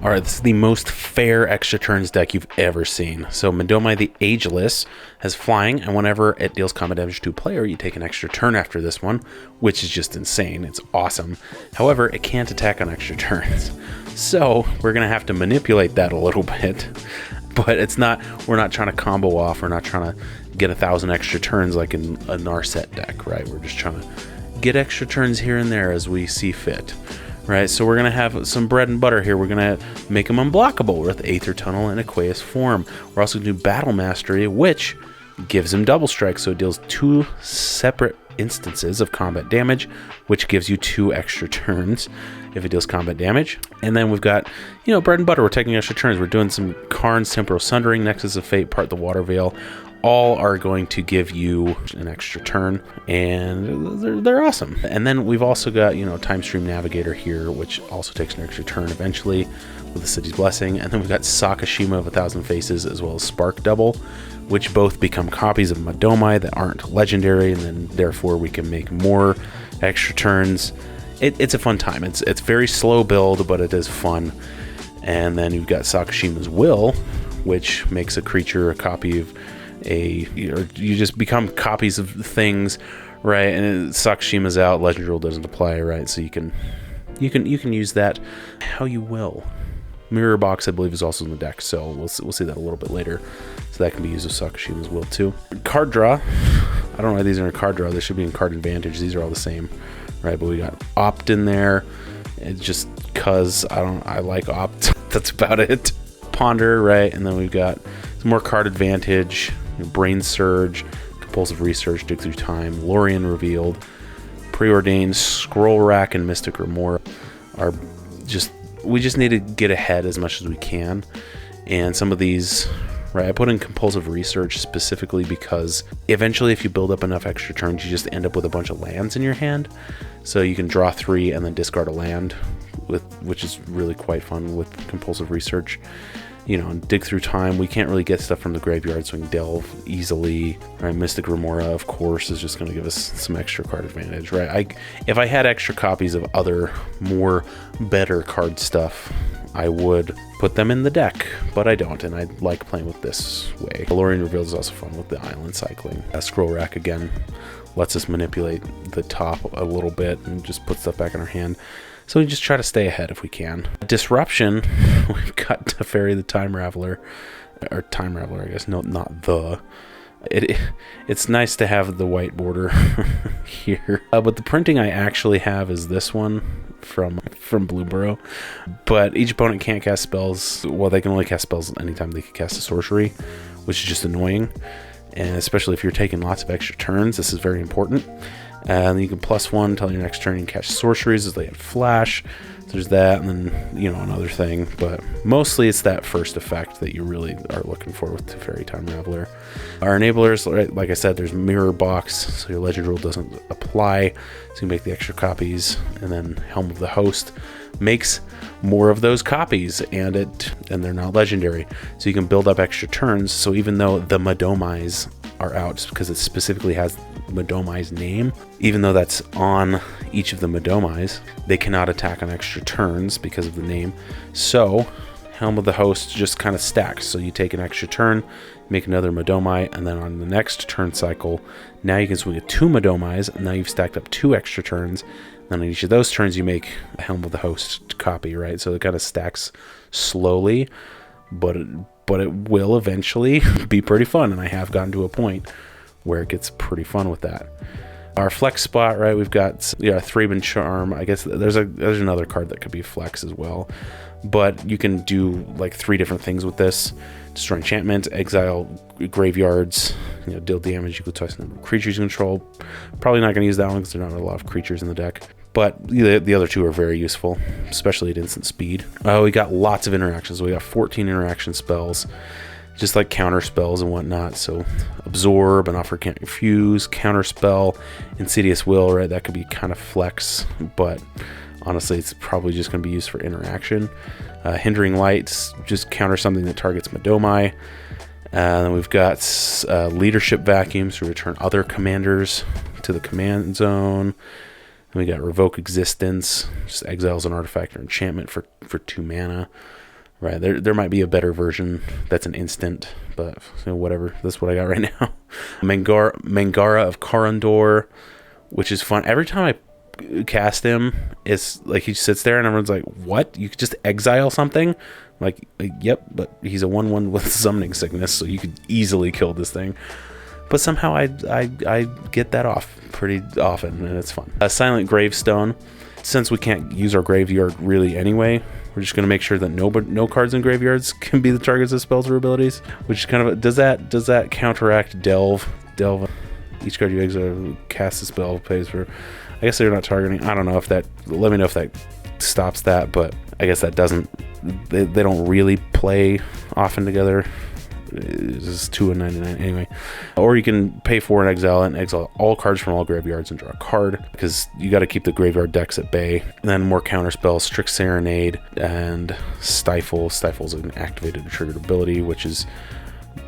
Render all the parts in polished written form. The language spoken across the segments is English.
All right, this is the most fair extra turns deck you've ever seen. So Medomai the Ageless has flying, and whenever it deals combat damage to a player, you take an extra turn after this one, which is just insane. It's awesome. However, it can't attack on extra turns. So we're going to have to manipulate that a little bit. But it's not, we're not trying to combo off. We're not trying to get 1,000 extra turns like in a Narset deck, right? We're just trying to get extra turns here and there as we see fit. Right, so we're going to have some bread and butter here. We're going to make them unblockable with Aether Tunnel and Aqueous Form. We're also going to do Battle Mastery, which gives him double strike, so it deals 2 separate instances of combat damage, which gives you 2 extra turns if it deals combat damage. And then we've got, you know, bread and butter. We're taking extra turns. We're doing some Karn's Temporal Sundering, Nexus of Fate, Part the Water Veil. All are going to give you an extra turn, and they're awesome. And then we've also got, you know, Time Stream Navigator here, which also takes an extra turn eventually with the City's Blessing. And then we've got Sakashima of 1,000 Faces, as well as Spark Double, which both become copies of Medomai that aren't legendary, and then therefore we can make more extra turns. It's a fun time. It's very slow build, but it is fun. And then you've got Sakashima's Will, which makes a creature a copy of you just become copies of things, right? And Sakashima's out, Legend Rule doesn't apply, right? So you can use that how you will. Mirror Box, I believe, is also in the deck, so we'll see that a little bit later. So that can be used with Sakashima's Will too. Card draw. I don't know why these are in card draw. They should be in card advantage. These are all the same, right? But we got Opt in there. It's just cause I like Opt. That's about it. Ponder, right? And then we've got some more card advantage. Brain Surge, Compulsive Research, Dig Through Time, Lorien Revealed, Preordained, Scroll Rack, and Mystic Remora are just, we just need to get ahead as much as we can. And some of these, right, I put in Compulsive Research specifically because eventually if you build up enough extra turns, you just end up with a bunch of lands in your hand. So you can draw 3 and then discard a land, which is really quite fun with Compulsive Research. You know, and Dig Through Time, we can't really get stuff from the graveyard, so we can delve easily. Right, Mystic Remora, of course, is just going to give us some extra card advantage, right? If I had extra copies of other, more better card stuff, I would put them in the deck, but I don't, and I like playing with this way. Lorien Revealed is also fun with the island cycling. Scroll Rack, again, lets us manipulate the top a little bit and just put stuff back in our hand. So we just try to stay ahead if we can. Disruption, we've got Teferi the Time Raveler, or Time Raveler, I guess. No, not the. It's nice to have the white border here. But the printing I actually have is this one from Blueburrow. But each opponent can't cast spells. Well, they can only cast spells anytime they can cast a sorcery, which is just annoying. And especially if you're taking lots of extra turns, this is very important. And you can +1 until your next turn you can catch sorceries as they have flash. So there's that, and then, you know, another thing. But mostly it's that first effect that you really are looking for with Teferi Time Raveler. Our enablers, right, like I said, there's Mirror Box, so your Legend Rule doesn't apply. So you make the extra copies, and then Helm of the Host makes more of those copies, and they're not legendary. So you can build up extra turns. So even though the Medomais are out, because it specifically has Medomai's name, even though that's on each of the Medomais, they cannot attack on extra turns because of the name. So Helm of the Host just kind of stacks. So you take an extra turn, make another Medomai, and then on the next turn cycle, now you can swing at 2 Medomais, and now you've stacked up 2 extra turns. Then on each of those turns, you make a Helm of the Host copy, right? So it kind of stacks slowly, but it will eventually be pretty fun, and I have gotten to a point where it gets pretty fun with that. Our flex spot, right, we've got Thraben Charm. I guess there's another card that could be flex as well, but you can do like 3 different things with this. Destroy enchantment, exile graveyards, you know, deal damage equal to twice the number of creatures you control. Probably not going to use that one because there are not a lot of creatures in the deck. But the other 2 are very useful, especially at instant speed. We got lots of interactions. We got 14 interaction spells, just like counter spells and whatnot. So Absorb, and Offer Can't Refuse, Counter Spell, Insidious Will, right? That could be kind of flex, but honestly, it's probably just going to be used for interaction. Hindering Lights, just counter something that targets Medomai. Then we've got Leadership Vacuum, so return other commanders to the command zone. Then we got Revoke Existence, just exiles an artifact or enchantment for 2 mana. Right, there might be a better version that's an instant, but whatever. That's what I got right now. Mangara of Karandor, which is fun. Every time I cast him, it's like he sits there and everyone's like, what? You could just exile something? Like, yep, but he's a 1/1 with summoning sickness, so you could easily kill this thing. But somehow I get that off pretty often, and it's fun. A Silent Gravestone. Since we can't use our graveyard really anyway, we're just going to make sure that no cards in graveyards can be the targets of spells or abilities, which is kind of does that counteract delve? Each card you exile cast a spell pays for. I guess they're not targeting. I don't know if that. Let me know if that stops that, but I guess that doesn't. They don't really play often together. This is 2 and 99 anyway. Or you can pay 4 and exile all cards from all graveyards and draw a card, because you got to keep the graveyard decks at bay. And then more counter spells: Strict Serenade and Stifle. Stifle's an activated or triggered ability, which is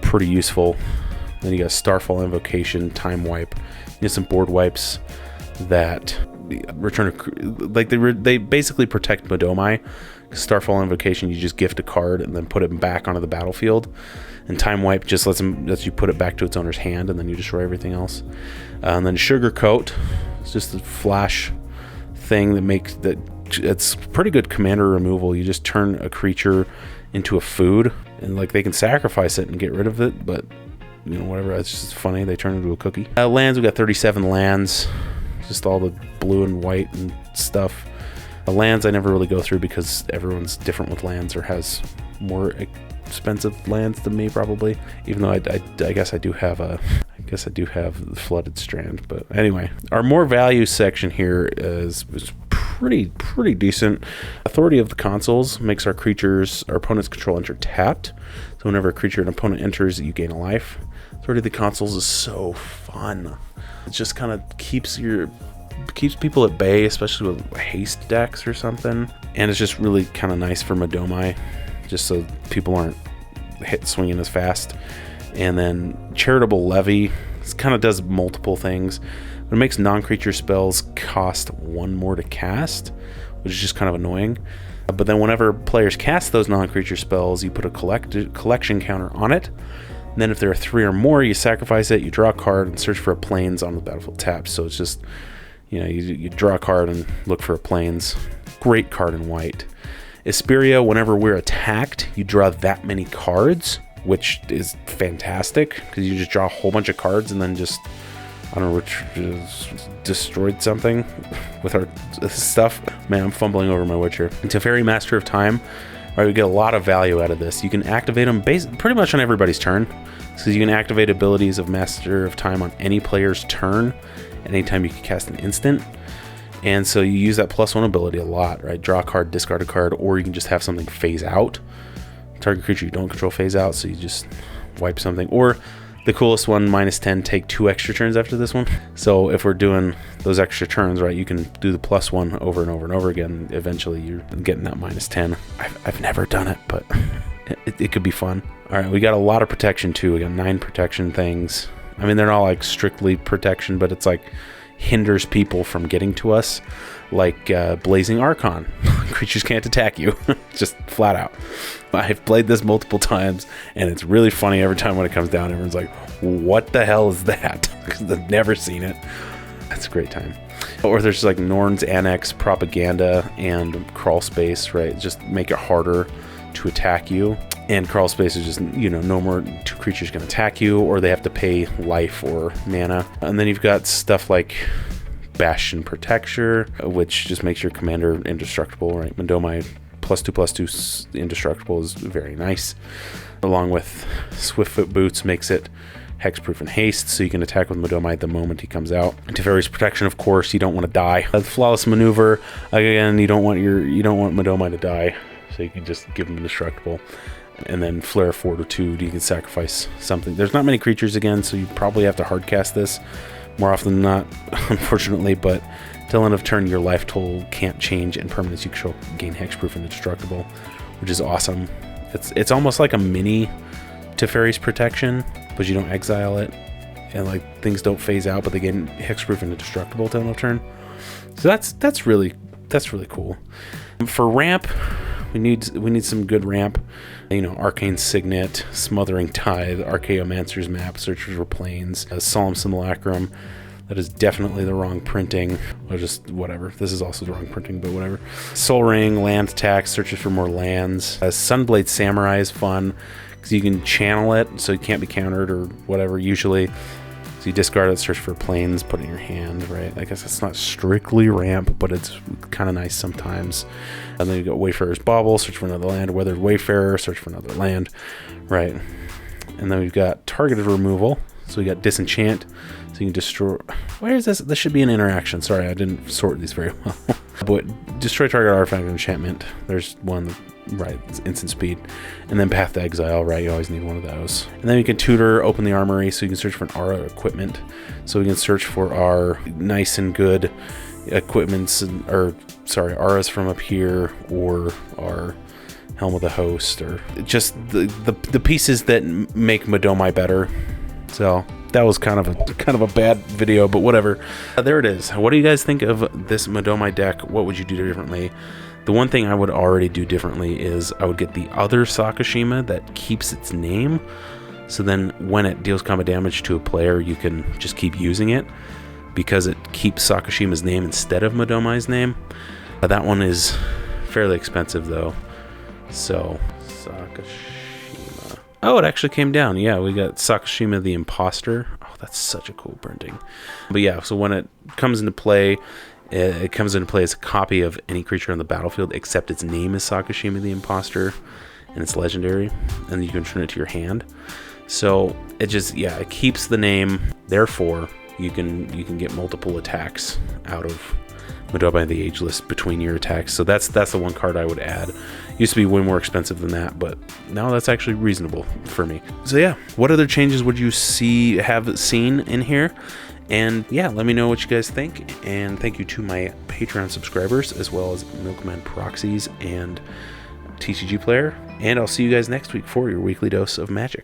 pretty useful. Then you got Starfall Invocation, Time Wipe. You have some board wipes that return like they basically protect Medomai. Starfall Invocation, you just gift a card and then put it back onto the battlefield, and Time Wipe just lets you put it back to its owner's hand, and then you destroy everything else. And then Sugarcoat, it's just a flash thing that it's pretty good commander removal. You just turn a creature into a food, and like they can sacrifice it and get rid of it, but whatever. It's just funny. They turn into a cookie. Lands, we got 37 lands, just all the blue and white and stuff. Lands I never really go through because everyone's different with lands, or has more expensive lands than me probably. Even though I guess I do have the Flooded Strand. But anyway, our more value section here is pretty decent. Authority of the Consuls makes our opponent's control enter tapped. So whenever a creature an opponent enters, you gain a life. Authority of the Consuls is so fun. It just kind of keeps people at bay, especially with haste decks or something. And it's just really kind of nice for Medomai, just so people aren't swinging as fast. And then Charitable Levy, it kind of does multiple things. But it makes non-creature spells cost 1 more to cast, which is just kind of annoying. But then whenever players cast those non-creature spells, you put a collection counter on it. And then if there are 3 or more, you sacrifice it, you draw a card, and search for a Plains on the battlefield tapped. So it's just, you draw a card and look for a Plains. Great card in white. Isperia, whenever we're attacked, you draw that many cards, which is fantastic, because you just draw a whole bunch of cards and then just, I don't know, which destroyed something with our stuff. Man, I'm fumbling over my Witcher. And Teferi, Master of Time, right, we get a lot of value out of this. You can activate them pretty much on everybody's turn. So you can activate abilities of Master of Time on any player's turn. Anytime you can cast an instant. And so you use that +1 ability a lot, right? Draw a card, discard a card, or you can just have something phase out. Target creature you don't control phase out, so you just wipe something. Or the coolest one, -10, take 2 extra turns after this one. So if we're doing those extra turns, right, you can do the +1 over and over and over again. Eventually you're getting that -10. I've never done it, but it could be fun. All right, we got a lot of protection too. We got 9 protection things. I mean, they're not like strictly protection, but it's like hinders people from getting to us, like Blazing Archon. Creatures can't attack you, just flat out. I've played this multiple times, and it's really funny every time when it comes down. Everyone's like, what the hell is that? Because I've never seen it. That's a great time. Or there's like Norn's Annex, Propaganda, and Crawl Space, right? Just make it harder to attack you. And Crawl Space is just, no more 2 creatures can attack you, or they have to pay life or mana. And then you've got stuff like Bastion Protector, which just makes your commander indestructible, right? Medomai +2/+2 indestructible is very nice. Along with Swiftfoot Boots makes it hexproof and haste, so you can attack with Medomai the moment he comes out. Teferi's Protection, of course, you don't want to die. Flawless Maneuver, again, you don't want Medomai to die, so you can just give him indestructible. And then Flare Fortitude, you can sacrifice something. There's not many creatures again, so you probably have to hardcast this more often than not, unfortunately, but till end of turn, your life total can't change, and permanents you control gain hexproof and indestructible, which is awesome. It's almost like a mini Teferi's Protection, but you don't exile it, and like things don't phase out, but they gain hexproof and indestructible till end of turn. So that's really cool. For ramp, we need some good ramp. You know, Arcane Signet, Smothering Tithe, Archaeomancer's Map, Searchers for Plains, Solemn Simulacrum. That is definitely the wrong printing, or just whatever. This is also the wrong printing, but whatever. Soul Ring, Land Tax, Searches for More Lands. Sunblade Samurai is fun because you can channel it, so it can't be countered or whatever usually. So you discard it, search for planes, put it in your hand, right? I guess it's not strictly ramp, but it's kind of nice sometimes. And then you got Wayfarer's Bauble, search for another land. Weathered Wayfarer, search for another land, right? And then we've got targeted removal. So we got Disenchant, so you can destroy... Where is this? This should be an interaction. Sorry, I didn't sort these very well. But destroy target artifact or enchantment. There's one, right, it's instant speed. And then Path to Exile, right, you always need one of those. And then we can tutor, open the armory, so you can search for an aura equipment. So we can search for our nice and good equipments, or sorry, auras from up here, or our Helm of the Host, or just the pieces that make Medomai better. So that was kind of a bad video, but whatever. There it is. What do you guys think of this Medomai deck? What would you do differently? The one thing I would already do differently is I would get the other Sakashima that keeps its name. So then when it deals combat damage to a player, you can just keep using it because it keeps Sakashima's name instead of Medomai's name. That one is fairly expensive though. So Sakashima. Oh, it actually came down. Yeah, we got Sakashima the Imposter. Oh, that's such a cool printing. But yeah, so when it comes into play, it comes into play as a copy of any creature on the battlefield, except its name is Sakashima the Imposter, and it's legendary, and you can turn it to your hand. So it just, yeah, it keeps the name. Therefore, you can get multiple attacks out of Medomai the Ageless between your attacks. So that's the one card I would add. Used to be way more expensive than that, but now that's actually reasonable for me. So yeah, what other changes would you have seen in here? And yeah, let me know what you guys think. And thank you to my Patreon subscribers, as well as Milkman Proxies and TCGplayer. And I'll see you guys next week for your weekly dose of magic.